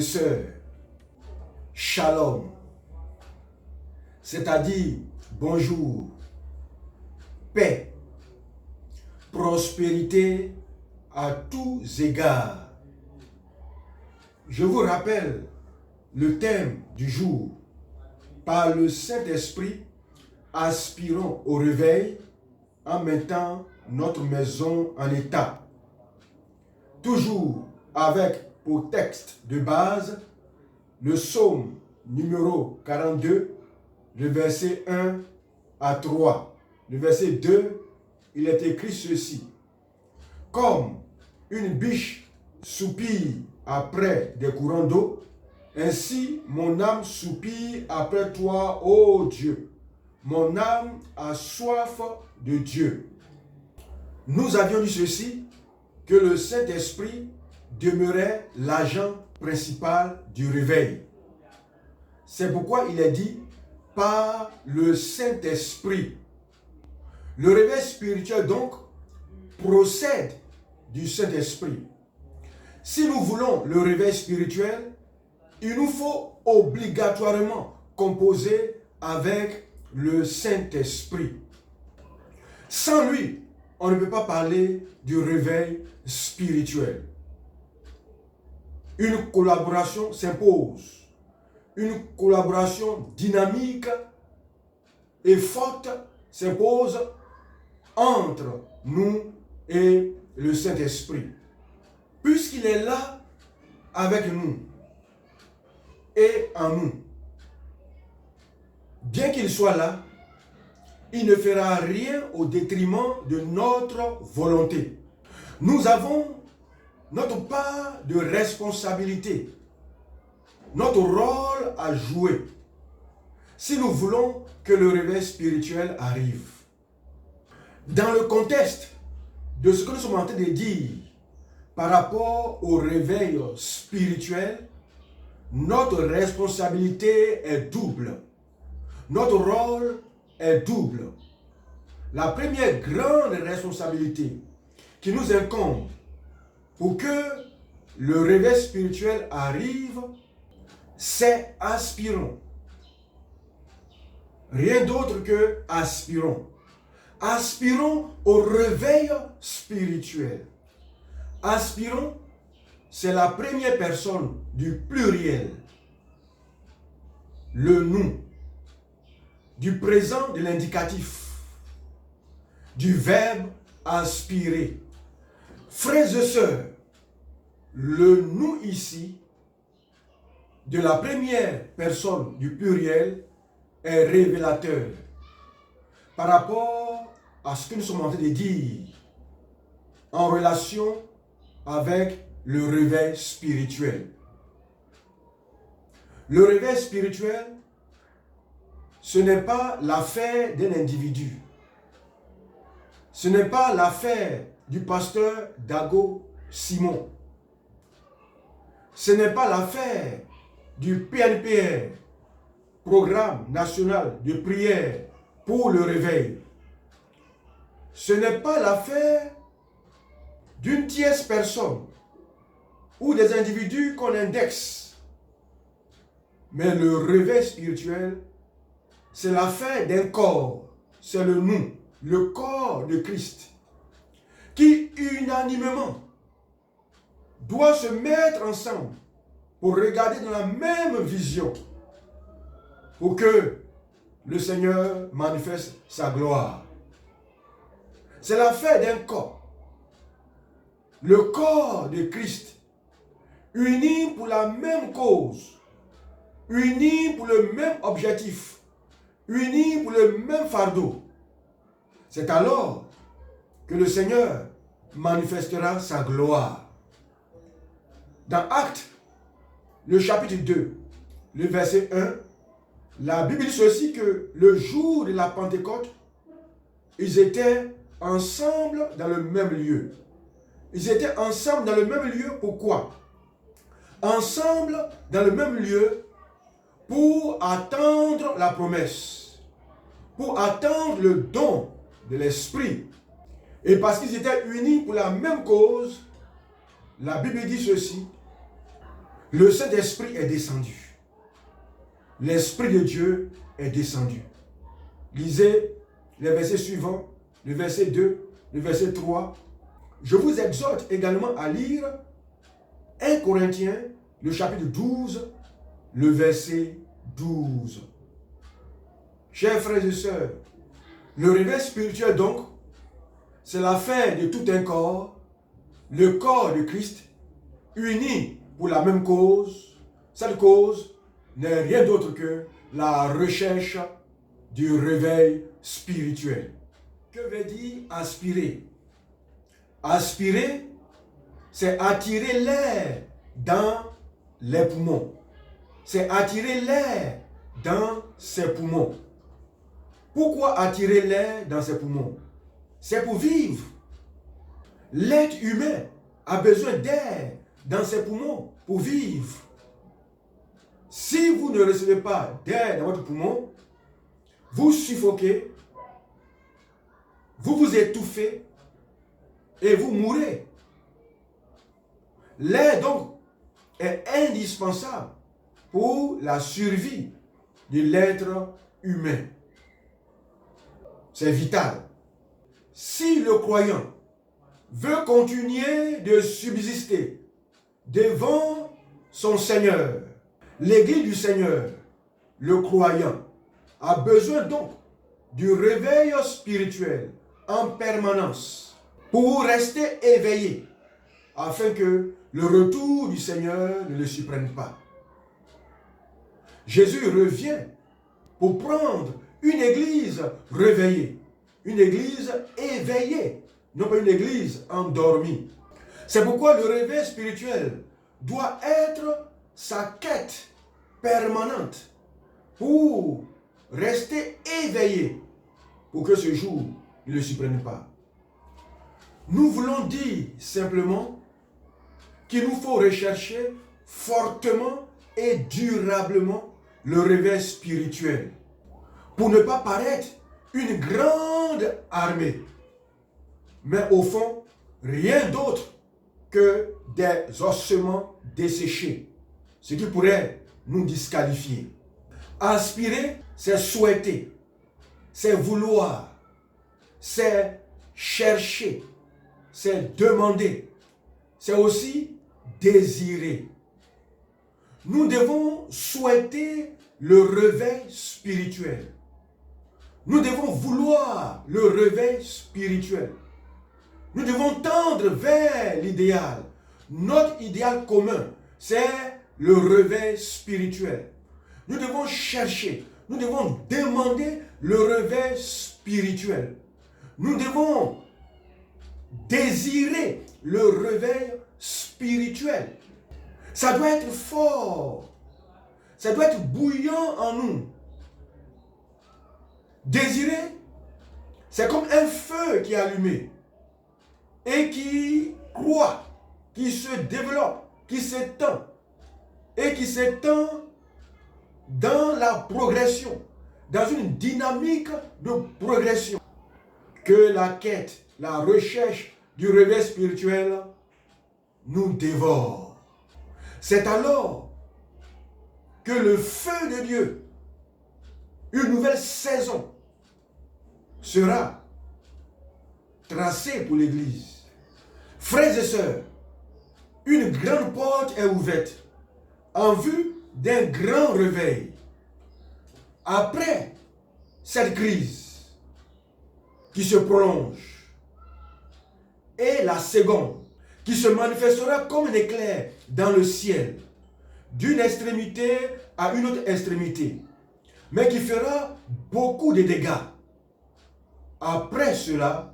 sœurs, shalom, c'est-à-dire bonjour, paix, prospérité à tous égards. Je vous rappelle le thème du jour. Par le Saint-Esprit, aspirons au réveil en mettant notre maison en état. Toujours avec pour texte de base le psaume numéro 42, le verset 1 à 3. Le verset 2, il est écrit ceci. Comme une biche soupire après des courants d'eau, ainsi mon âme soupire après toi, ô Dieu. Mon âme a soif de Dieu. Nous avions dit ceci, que le Saint-Esprit demeurait l'agent principal du réveil. C'est pourquoi il est dit par le Saint-Esprit. Le réveil spirituel donc procède du Saint-Esprit. Si nous voulons le réveil spirituel, il nous faut obligatoirement composer avec le Saint-Esprit. Sans lui, on ne peut pas parler du réveil spirituel. Une collaboration s'impose. Une collaboration dynamique et forte s'impose entre nous et le Saint-Esprit. Puisqu'il est là avec nous et en nous. Bien qu'il soit là, il ne fera rien au détriment de notre volonté. Nous avons notre part de responsabilité, notre rôle à jouer, si nous voulons que le réveil spirituel arrive. Dans le contexte de ce que nous sommes en train de dire par rapport au réveil spirituel, notre responsabilité est double. Notre rôle est double. La première grande responsabilité qui nous incombe pour que le réveil spirituel arrive, c'est aspirons. Rien d'autre que aspirons. Aspirons au réveil spirituel. Aspirons, c'est la première personne du pluriel. Le nous. Du présent de l'indicatif. Du verbe aspirer. Frères et sœurs, le nous ici, de la première personne du pluriel, est révélateur par rapport à ce que nous sommes en train de dire en relation avec le réveil spirituel. Le réveil spirituel, ce n'est pas l'affaire d'un individu. Ce n'est pas l'affaire du pasteur Dago Simon. Ce n'est pas l'affaire du PNPR, Programme national de prière pour le réveil. Ce n'est pas l'affaire d'une tierce personne ou des individus qu'on indexe. Mais le réveil spirituel, c'est l'affaire d'un corps. C'est le nous, le corps de Christ, qui unanimement doit se mettre ensemble pour regarder dans la même vision pour que le Seigneur manifeste sa gloire. C'est l'affaire d'un corps. Le corps de Christ, unis pour la même cause, unis pour le même objectif, unis pour le même fardeau. C'est alors que le Seigneur manifestera sa gloire. Dans Actes, le chapitre 2, le verset 1, la Bible dit ceci que le jour de la Pentecôte, ils étaient ensemble dans le même lieu. Ils étaient ensemble dans le même lieu, pourquoi? Ensemble dans le même lieu pour attendre la promesse, pour attendre le don de l'Esprit. Et parce qu'ils étaient unis pour la même cause, la Bible dit ceci, Le Saint-Esprit est descendu. L'Esprit de Dieu est descendu. Lisez les versets suivants, le verset 2, le verset 3. Je vous exhorte également à lire 1 Corinthiens, le chapitre 12, le verset 12. Chers frères et sœurs, le réveil spirituel donc, c'est l'affaire de tout un corps, le corps de Christ, uni pour la même cause. Cette cause n'est rien d'autre que la recherche du réveil spirituel. Que veut dire aspirer? Aspirer, c'est attirer l'air dans les poumons. C'est attirer l'air dans ses poumons. Pourquoi attirer l'air dans ses poumons? C'est pour vivre. L'être humain a besoin d'air dans ses poumons pour vivre. Si vous ne recevez pas d'air dans votre poumon, vous suffoquez, vous vous étouffez et vous mourrez. L'air donc est indispensable pour la survie de l'être humain. C'est vital. Si le croyant veut continuer de subsister devant son Seigneur, l'Église du Seigneur, le croyant, a besoin donc du réveil spirituel en permanence pour rester éveillé afin que le retour du Seigneur ne le surprenne pas. Jésus revient pour prendre une église réveillée, une église éveillée, non pas une église endormie. C'est pourquoi le réveil spirituel doit être sa quête permanente pour rester éveillé, pour que ce jour ne le surprenne pas. Nous voulons dire simplement qu'il nous faut rechercher fortement et durablement le réveil spirituel pour ne pas paraître une grande armée, mais au fond, rien d'autre que des ossements desséchés, ce qui pourrait nous disqualifier. Aspirer, c'est souhaiter, c'est vouloir, c'est chercher, c'est demander, c'est aussi désirer. Nous devons souhaiter le réveil spirituel. Nous devons vouloir le réveil spirituel. Nous devons tendre vers l'idéal. Notre idéal commun, c'est le réveil spirituel. Nous devons chercher, nous devons demander le réveil spirituel. Nous devons désirer le réveil spirituel. Ça doit être fort. Ça doit être bouillant en nous. Désirer, c'est comme un feu qui est allumé et qui croît, qui se développe, qui s'étend et qui s'étend dans la progression, dans une dynamique de progression. Que la quête, la recherche du réveil spirituel nous dévore. C'est alors que le feu de Dieu, une nouvelle saison, sera tracée pour l'Église. Frères et sœurs, une grande porte est ouverte en vue d'un grand réveil. Après cette crise qui se prolonge, et la seconde qui se manifestera comme un éclair dans le ciel, d'une extrémité à une autre extrémité, mais qui fera beaucoup de dégâts. Après cela,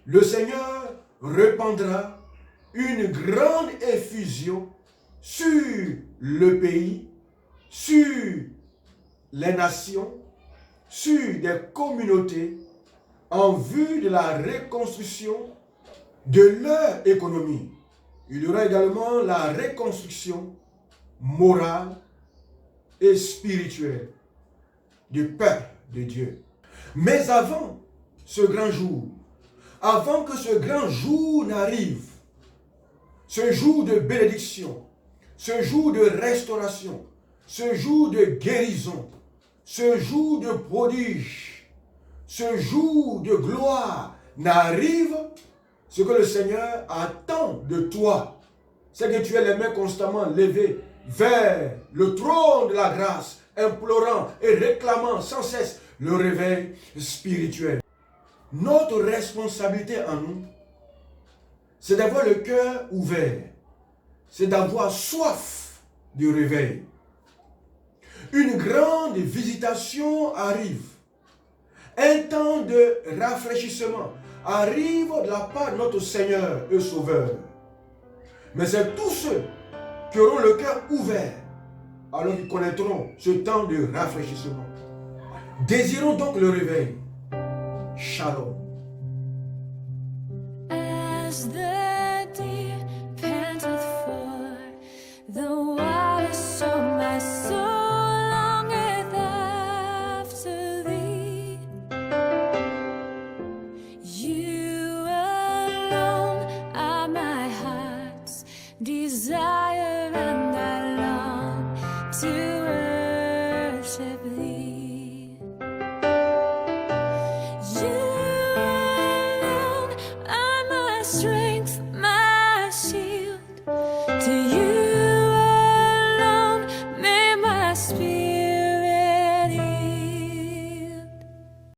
le Seigneur répandra une grande effusion sur le pays, sur les nations, sur des communautés, en vue de la reconstruction de leur économie. Il y aura également la reconstruction morale et spirituelle du peuple de Dieu. Mais avant ce grand jour, avant que ce grand jour n'arrive, ce jour de bénédiction, ce jour de restauration, ce jour de guérison, ce jour de prodige, ce jour de gloire n'arrive, ce que le Seigneur attend de toi, c'est que tu aies les mains constamment levées vers le trône de la grâce, implorant et réclamant sans cesse le réveil spirituel. Notre responsabilité en nous, c'est d'avoir le cœur ouvert, c'est d'avoir soif du réveil. Une grande visitation arrive, un temps de rafraîchissement arrive de la part de notre Seigneur et Sauveur. Mais c'est tous ceux qui auront le cœur ouvert, alors qu'ils connaîtront ce temps de rafraîchissement. Désirons donc le réveil. Shalom. As the deer panteth for the water, so my soul longeth after thee. You alone are my heart's desire, and I long to worship thee. You alone are my strength, my shield. To you